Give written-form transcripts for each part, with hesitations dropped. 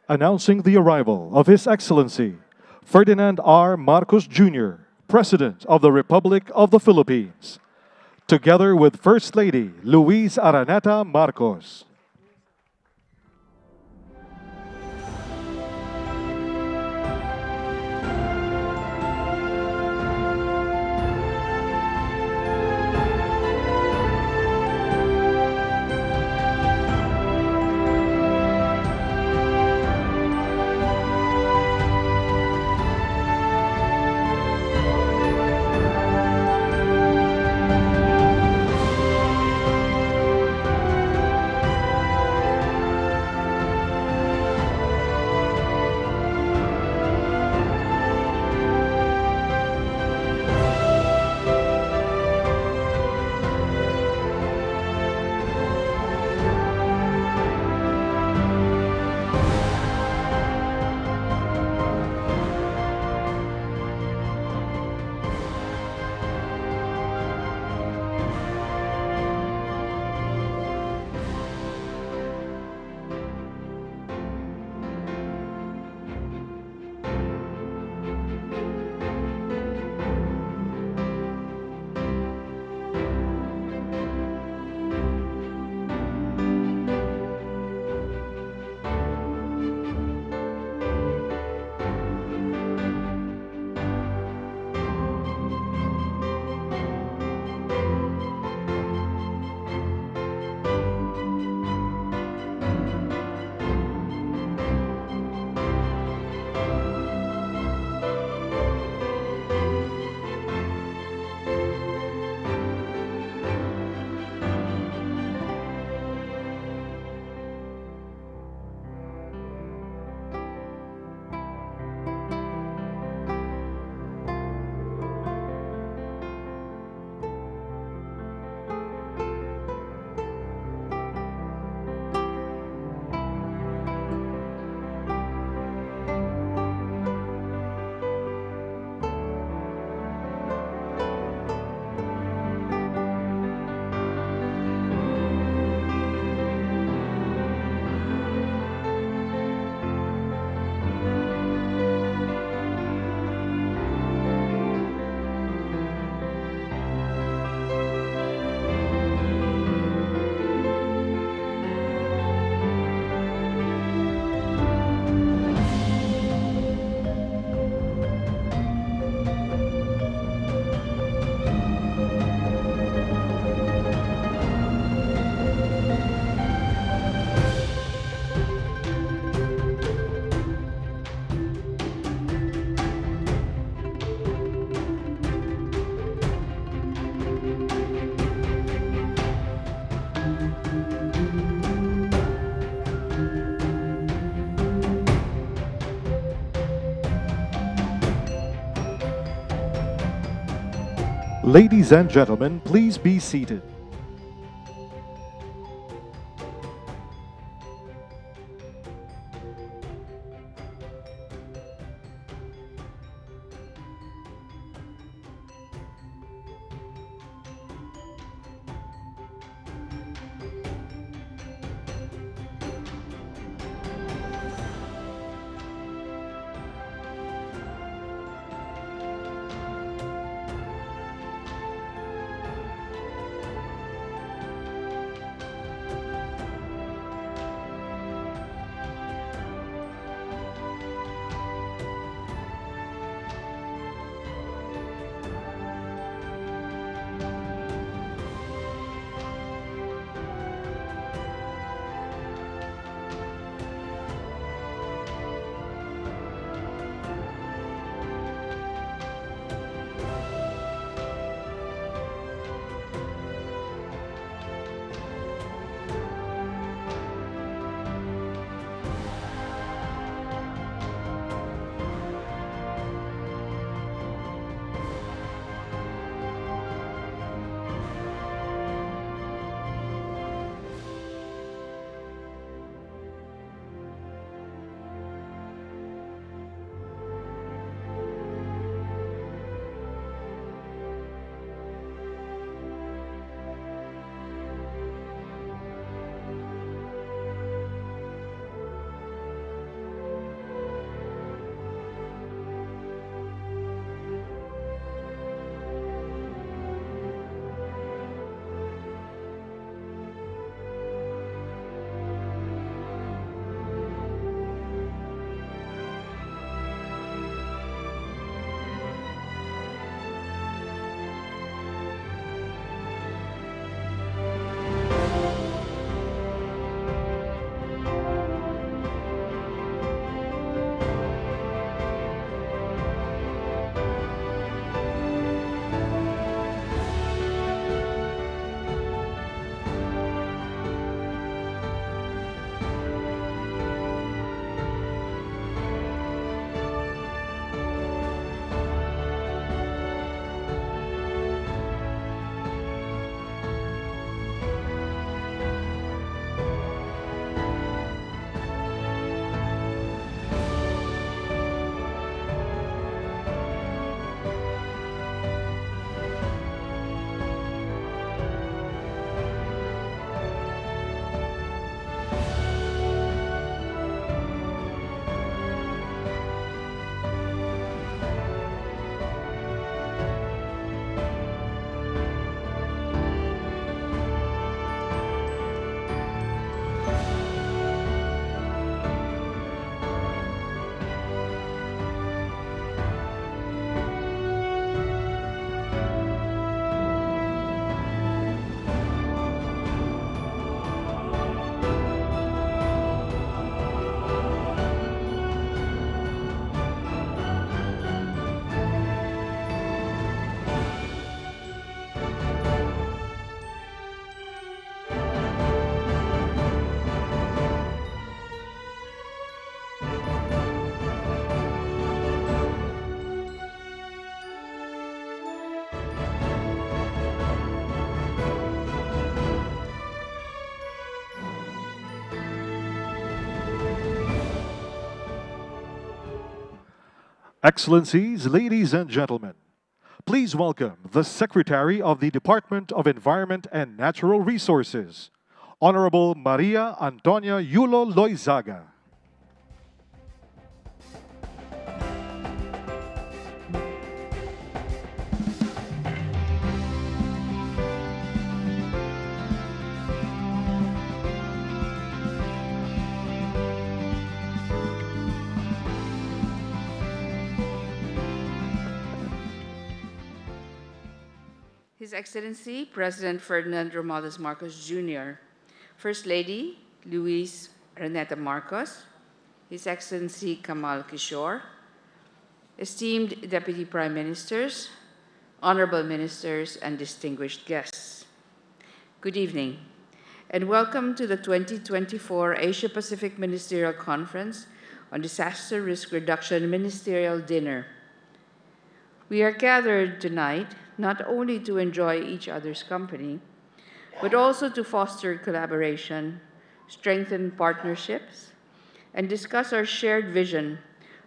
announcing the arrival of His Excellency Ferdinand R. Marcos Jr., President of the Republic of the Philippines, together with First Lady Luis Araneta Marcos. Ladies and gentlemen, please be seated. Excellencies, ladies and gentlemen, please welcome the Secretary of the Department of Environment and Natural Resources, Honorable Maria Antonia Yulo Loizaga. His Excellency President Ferdinand R. Marcos Jr., First Lady Luis Reneta Marcos, His Excellency Kamal Kishore, esteemed Deputy Prime Ministers, Honorable Ministers, and distinguished guests. Good evening, and welcome to the 2024 Asia-Pacific Ministerial Conference on Disaster Risk Reduction Ministerial Dinner. We are gathered tonight not only to enjoy each other's company, but also to foster collaboration, strengthen partnerships, and discuss our shared vision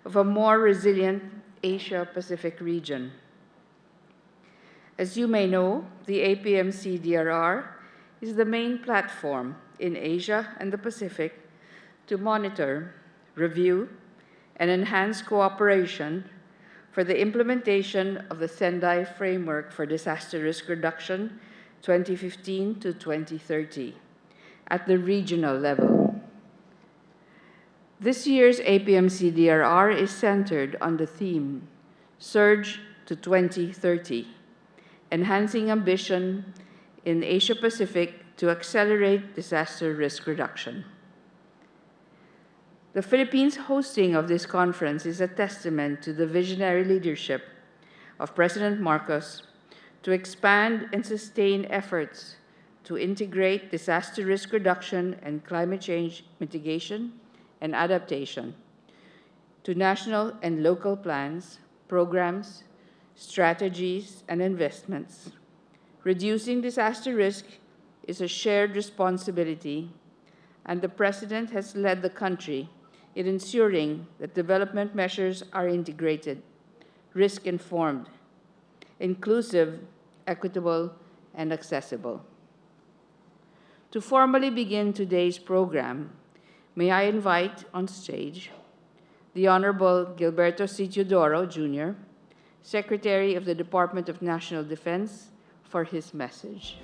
of a more resilient Asia-Pacific region. As you may know, the APMCDRR is the main platform in Asia and the Pacific to monitor, review, and enhance cooperation for the implementation of the Sendai Framework for Disaster Risk Reduction 2015 to 2030 at the regional level. This year's APMCDRR is centered on the theme, Surge to 2030, enhancing ambition in Asia-Pacific to accelerate disaster risk reduction. The Philippines' hosting of this conference is a testament to the visionary leadership of President Marcos to expand and sustain efforts to integrate disaster risk reduction and climate change mitigation and adaptation to national and local plans, programs, strategies, and investments. Reducing disaster risk is a shared responsibility, and the President has led the country in ensuring that development measures are integrated, risk-informed, inclusive, equitable, and accessible. To formally begin today's program, may I invite on stage the Honorable Gilberto C. Teodoro, Jr., Secretary of the Department of National Defense, for his message.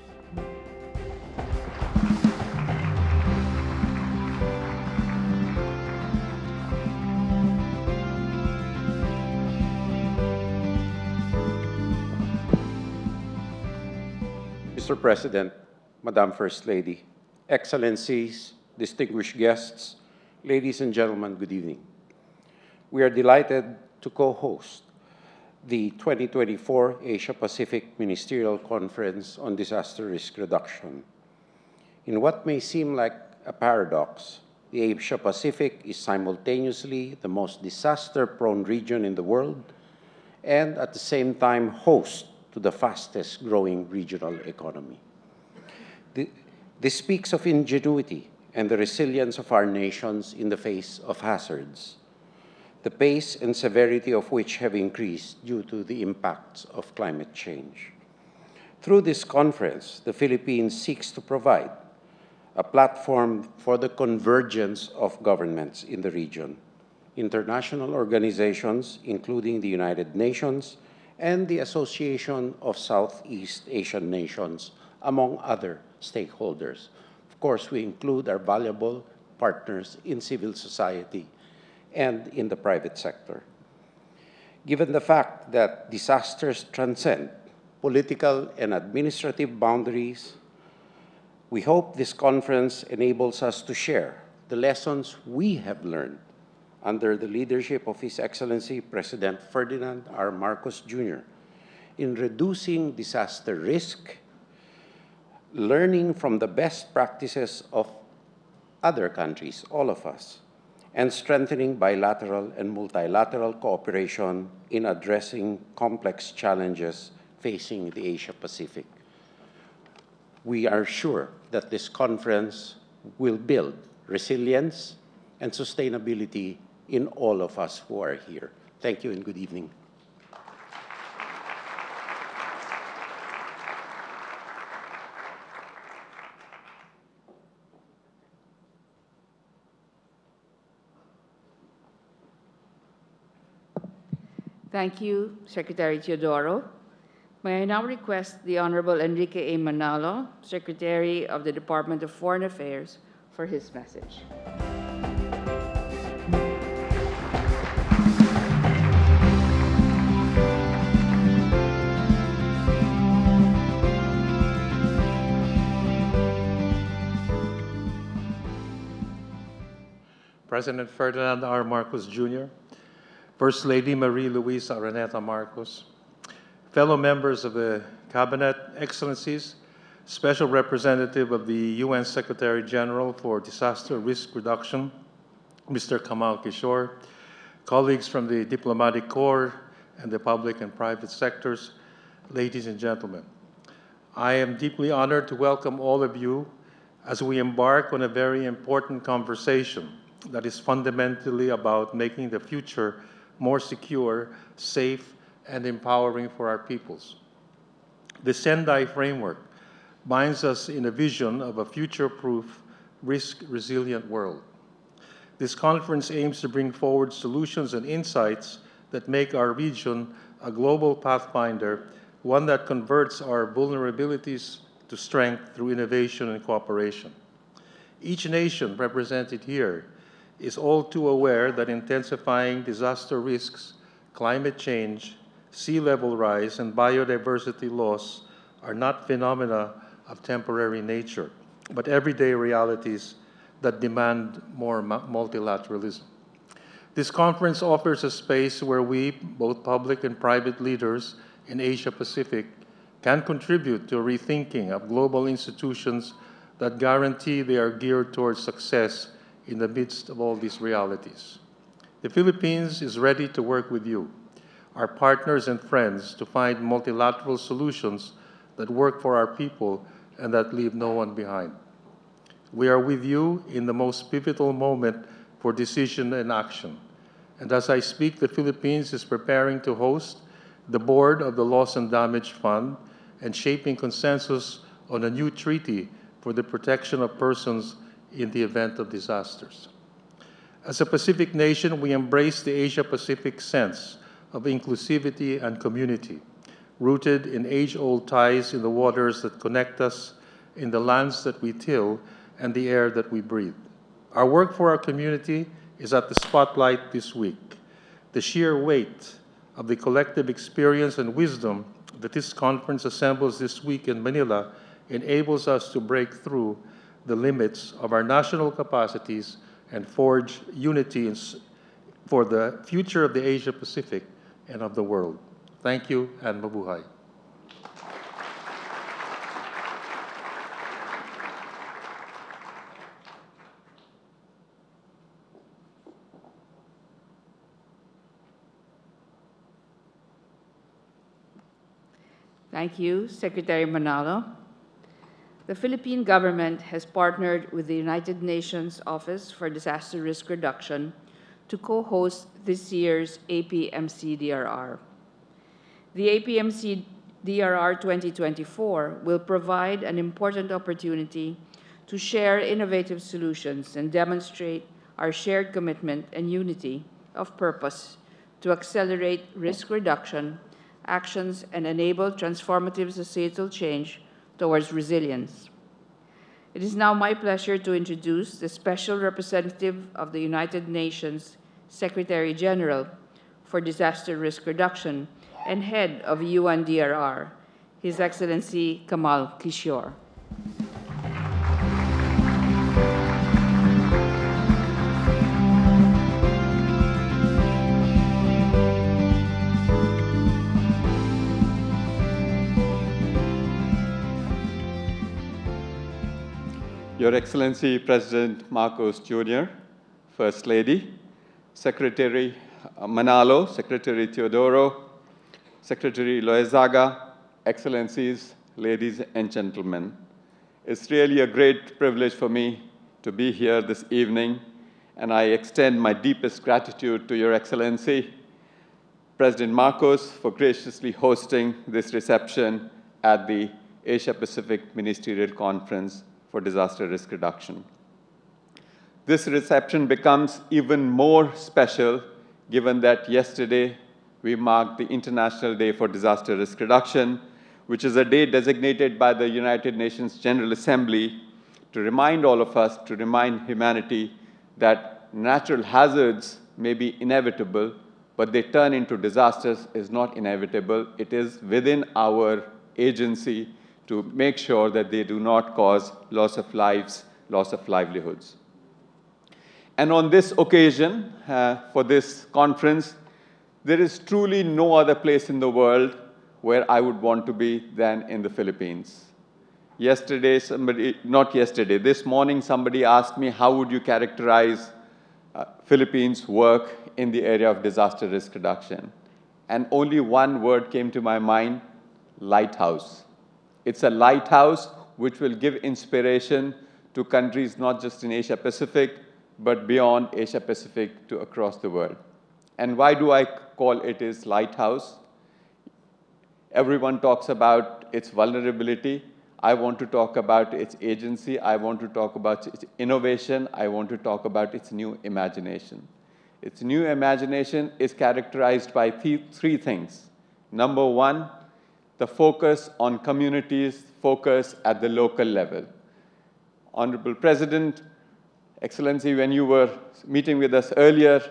Mr. President, Madam First Lady, Excellencies, distinguished guests, ladies and gentlemen, good evening. We are delighted to co-host the 2024 Asia-Pacific Ministerial Conference on Disaster Risk Reduction. In what may seem like a paradox, the Asia-Pacific is simultaneously the most disaster-prone region in the world and at the same time host to the fastest-growing regional economy. This speaks of ingenuity and the resilience of our nations in the face of hazards, the pace and severity of which have increased due to the impacts of climate change. Through this conference, the Philippines seeks to provide a platform for the convergence of governments in the region, international organizations, including the United Nations, and the Association of Southeast Asian Nations, among other stakeholders. Of course, we include our valuable partners in civil society and in the private sector. Given the fact that disasters transcend political and administrative boundaries, we hope this conference enables us to share the lessons we have learned under the leadership of His Excellency President Ferdinand R. Marcos Jr. in reducing disaster risk, learning from the best practices of other countries, all of us, and strengthening bilateral and multilateral cooperation in addressing complex challenges facing the Asia-Pacific. We are sure that this conference will build resilience and sustainability in all of us who are here. Thank you and good evening. Thank you, Secretary Teodoro. May I now request the Honorable Enrique A. Manalo, Secretary of the Department of Foreign Affairs, for his message. President Ferdinand R. Marcos Jr., First Lady Marie-Louise Araneta Marcos, fellow members of the Cabinet, Excellencies, Special Representative of the UN Secretary General for Disaster Risk Reduction, Mr. Kamal Kishore, colleagues from the Diplomatic Corps and the public and private sectors, ladies and gentlemen. I am deeply honored to welcome all of you as we embark on a very important conversation that is fundamentally about making the future more secure, safe, and empowering for our peoples. The Sendai Framework binds us in a vision of a future-proof, risk-resilient world. This conference aims to bring forward solutions and insights that make our region a global pathfinder, one that converts our vulnerabilities to strength through innovation and cooperation. Each nation represented here is all too aware that intensifying disaster risks, climate change, sea level rise, and biodiversity loss are not phenomena of temporary nature, but everyday realities that demand more multilateralism. This conference offers a space where we, both public and private leaders in Asia-Pacific, can contribute to a rethinking of global institutions that guarantee they are geared towards success in the midst of all these realities. The Philippines is ready to work with you, our partners and friends, to find multilateral solutions that work for our people and that leave no one behind. We are with you in the most pivotal moment for decision and action. And as I speak, the Philippines is preparing to host the board of the Loss and Damage Fund and shaping consensus on a new treaty for the protection of persons in the event of disasters. As a Pacific nation, we embrace the Asia-Pacific sense of inclusivity and community, rooted in age-old ties in the waters that connect us, in the lands that we till, and the air that we breathe. Our work for our community is at the spotlight this week. The sheer weight of the collective experience and wisdom that this conference assembles this week in Manila enables us to break through the limits of our national capacities and forge unity for the future of the Asia-Pacific and of the world. Thank you and mabuhay. Thank you, Secretary Manalo. The Philippine government has partnered with the United Nations Office for Disaster Risk Reduction to co-host this year's APMCDRR. The APMCDRR 2024 will provide an important opportunity to share innovative solutions and demonstrate our shared commitment and unity of purpose to accelerate risk reduction actions and enable transformative societal change towards resilience. It is now my pleasure to introduce the Special Representative of the United Nations Secretary General for Disaster Risk Reduction and Head of UNDRR, His Excellency Kamal Kishore. Your Excellency President Marcos Jr., First Lady, Secretary Manalo, Secretary Teodoro, Secretary Loizaga, Excellencies, ladies and gentlemen. It's really a great privilege for me to be here this evening, and I extend my deepest gratitude to Your Excellency President Marcos for graciously hosting this reception at the Asia-Pacific Ministerial Conference for Disaster Risk Reduction. This reception becomes even more special given that yesterday we marked the International Day for Disaster Risk Reduction, which is a day designated by the United Nations General Assembly to remind all of us, to remind humanity that natural hazards may be inevitable, but they turn into disasters is not inevitable. It is within our agency to make sure that they do not cause loss of lives, loss of livelihoods. And on this occasion, for this conference, there is truly no other place in the world where I would want to be than in the Philippines. This morning somebody asked me, how would you characterize Philippines' work in the area of disaster risk reduction? And only one word came to my mind, lighthouse. It's a lighthouse which will give inspiration to countries not just in Asia-Pacific, but beyond Asia-Pacific to across the world. And why do I call it as lighthouse? Everyone talks about its vulnerability. I want to talk about its agency. I want to talk about its innovation. I want to talk about its new imagination. Its new imagination is characterized by three things. Number one, the focus on communities, focus at the local level. Honorable President, Excellency, when you were meeting with us earlier,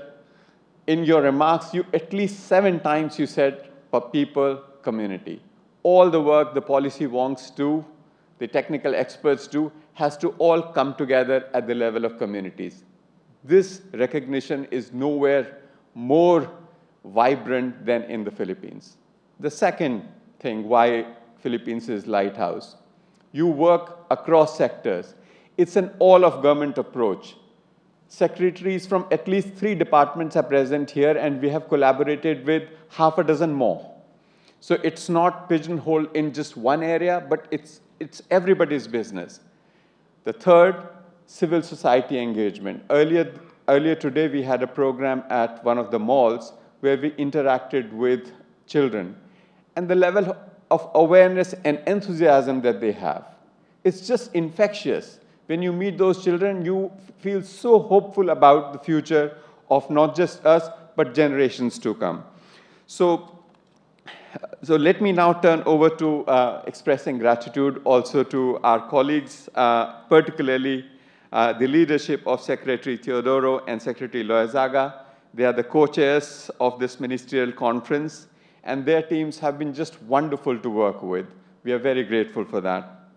in your remarks, at least 7 times you said people, community. All the work the policy wonks do, the technical experts do, has to all come together at the level of communities. This recognition is nowhere more vibrant than in the Philippines. The second thing why Philippines is lighthouse. You work across sectors. It's an all-of-government approach. Secretaries from at least 3 departments are present here, and we have collaborated with half a dozen more. So it's not pigeonholed in just one area, but it's everybody's business. The third, civil society engagement. Earlier today, we had a program at one of the malls where we interacted with children. And the level of awareness and enthusiasm that they have, it's just infectious. When you meet those children, you feel so hopeful about the future of not just us, but generations to come. So let me now turn over to expressing gratitude also to our colleagues, particularly the leadership of Secretary Teodoro and Secretary Loizaga. They are the co-chairs of this ministerial conference, and their teams have been just wonderful to work with. We are very grateful for that.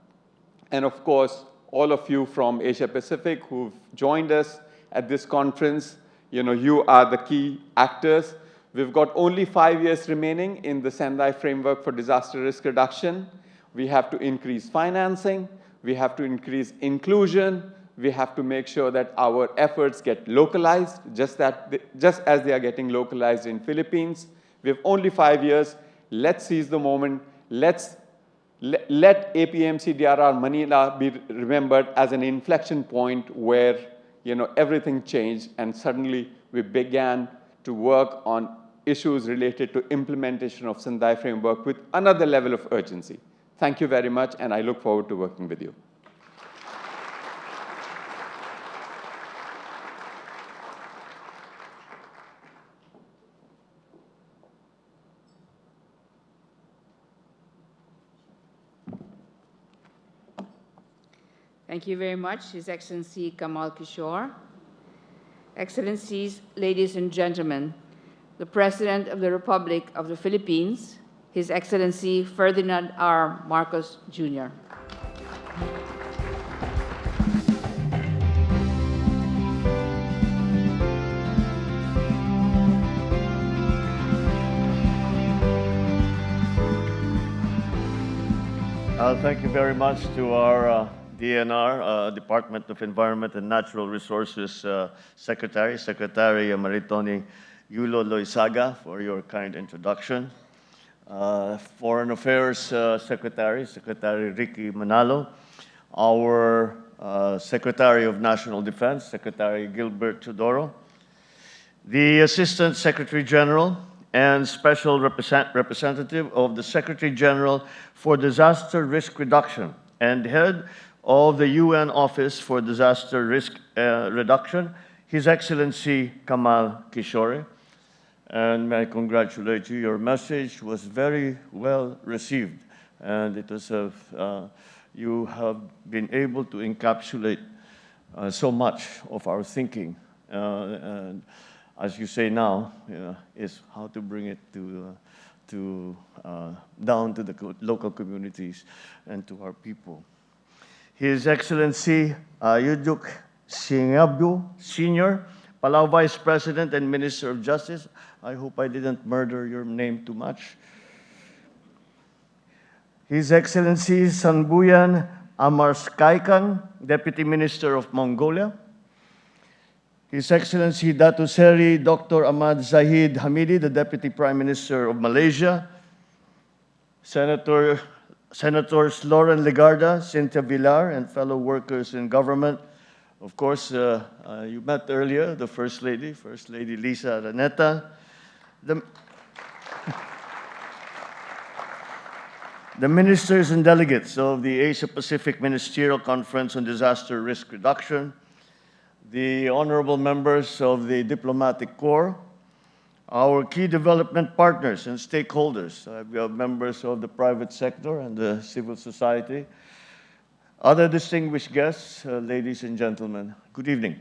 And of course, all of you from Asia-Pacific who've joined us at this conference, you are the key actors. We've got only 5 years remaining in the Sendai Framework for Disaster Risk Reduction. We have to increase financing. We have to increase inclusion. We have to make sure that our efforts get localized, just as they are getting localized in Philippines. We have only 5 years. Let's seize the moment. Let APMCDRR Manila be remembered as an inflection point where everything changed, and suddenly we began to work on issues related to implementation of Sendai Framework with another level of urgency. Thank you very much, and I look forward to working with you. Thank you very much, His Excellency Kamal Kishore. Excellencies, ladies and gentlemen, the President of the Republic of the Philippines, His Excellency Ferdinand R. Marcos, Jr. Thank you very much to our DNR, Department of Environment and Natural Resources Secretary Maritoni Yulo Loizaga, for your kind introduction. Foreign Affairs Secretary Ricky Manalo, our Secretary of National Defense, Secretary Gilbert Teodoro, the Assistant Secretary General and Special Representative of the Secretary General for Disaster Risk Reduction and Head of the UN Office for Disaster Risk Reduction, His Excellency Kamal Kishore. And may I congratulate you. Your message was very well received, and it was you have been able to encapsulate so much of our thinking. And as you say now, is how to bring it down to the local communities and to our people. His Excellency Yuduk Singabdu Sr., Palau Vice President and Minister of Justice. I hope I didn't murder your name too much. His Excellency Sanbuyan Amarskaikan, Deputy Minister of Mongolia. His Excellency Datu Seri Dr. Ahmad Zahid Hamidi, the Deputy Prime Minister of Malaysia. Senators Lauren Legarda, Cynthia Villar, and fellow workers in government. Of course, you met earlier the First Lady Lisa Araneta. The ministers and delegates of the Asia-Pacific Ministerial Conference on Disaster Risk Reduction, the honorable members of the Diplomatic Corps, our key development partners and stakeholders. We have members of the private sector and the civil society, other distinguished guests, ladies and gentlemen, good evening.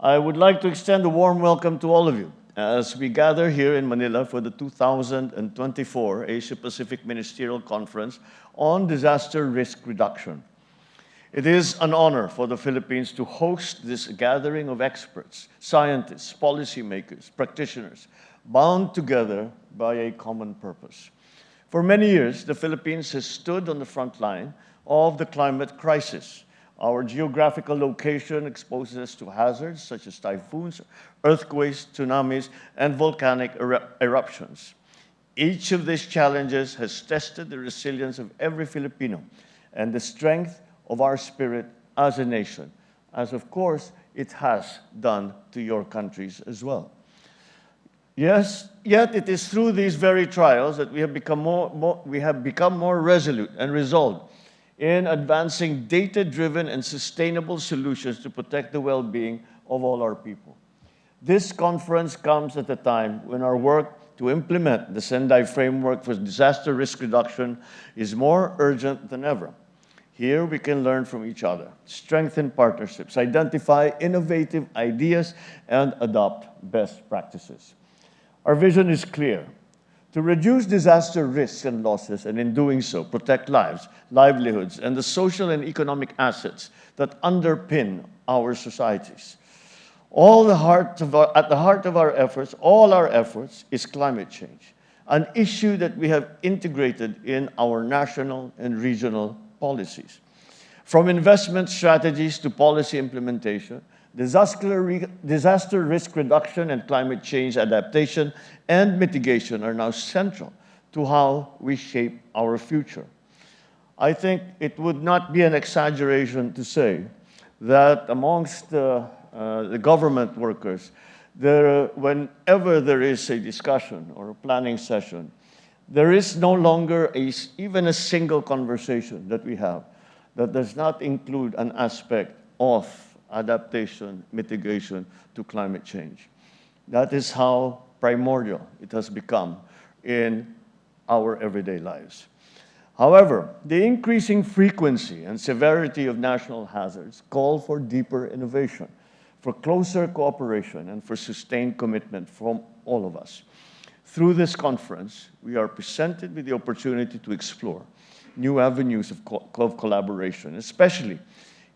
I would like to extend a warm welcome to all of you as we gather here in Manila for the 2024 Asia-Pacific Ministerial Conference on Disaster Risk Reduction. It is an honor for the Philippines to host this gathering of experts, scientists, policymakers, practitioners, bound together by a common purpose. For many years, the Philippines has stood on the front line of the climate crisis. Our geographical location exposes us to hazards such as typhoons, earthquakes, tsunamis, and volcanic eruptions. Each of these challenges has tested the resilience of every Filipino and the strength of our spirit as a nation, as of course it has done to your countries as well. Yes, yet it is through these very trials that we have become more resolute and resolved in advancing data-driven and sustainable solutions to protect the well-being of all our people. This conference comes at a time when our work to implement the Sendai Framework for disaster risk reduction is more urgent than ever. Here we can learn from each other, strengthen partnerships, identify innovative ideas, and adopt best practices. Our vision is clear: to reduce disaster risks and losses, and in doing so, protect lives, livelihoods, and the social and economic assets that underpin our societies. At the heart of our efforts, all our efforts, is climate change, an issue that we have integrated in our national and regional policies. From investment strategies to policy implementation, disaster risk reduction and climate change adaptation and mitigation are now central to how we shape our future. I think it would not be an exaggeration to say that amongst the government workers, whenever there is a discussion or a planning session, there is no longer even a single conversation that we have that does not include an aspect of adaptation, mitigation to climate change. That is how primordial it has become in our everyday lives. However, the increasing frequency and severity of national hazards call for deeper innovation, for closer cooperation, and for sustained commitment from all of us. Through this conference, we are presented with the opportunity to explore new avenues of collaboration, especially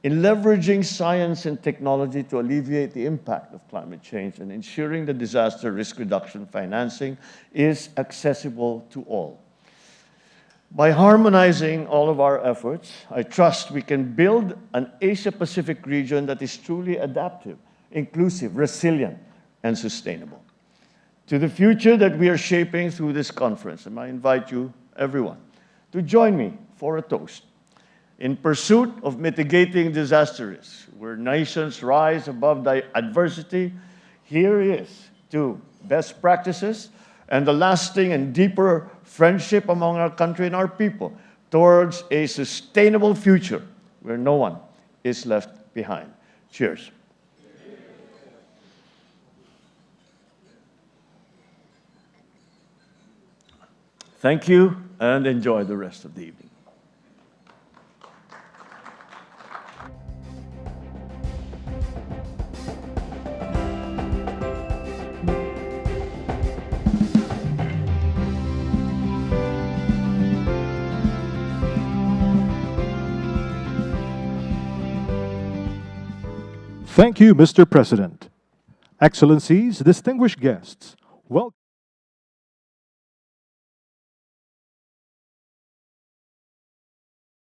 in leveraging science and technology to alleviate the impact of climate change and ensuring that disaster risk reduction financing is accessible to all. By harmonizing all of our efforts, I trust we can build an Asia-Pacific region that is truly adaptive, inclusive, resilient, and sustainable. To the future that we are shaping through this conference, and I invite you, everyone, to join me for a toast. In pursuit of mitigating disaster risks, where nations rise above adversity, here is to best practices and the lasting and deeper friendship among our country and our people towards a sustainable future where no one is left behind. Cheers. Thank you, and enjoy the rest of the evening. Thank you, Mr. President. Excellencies, distinguished guests, welcome.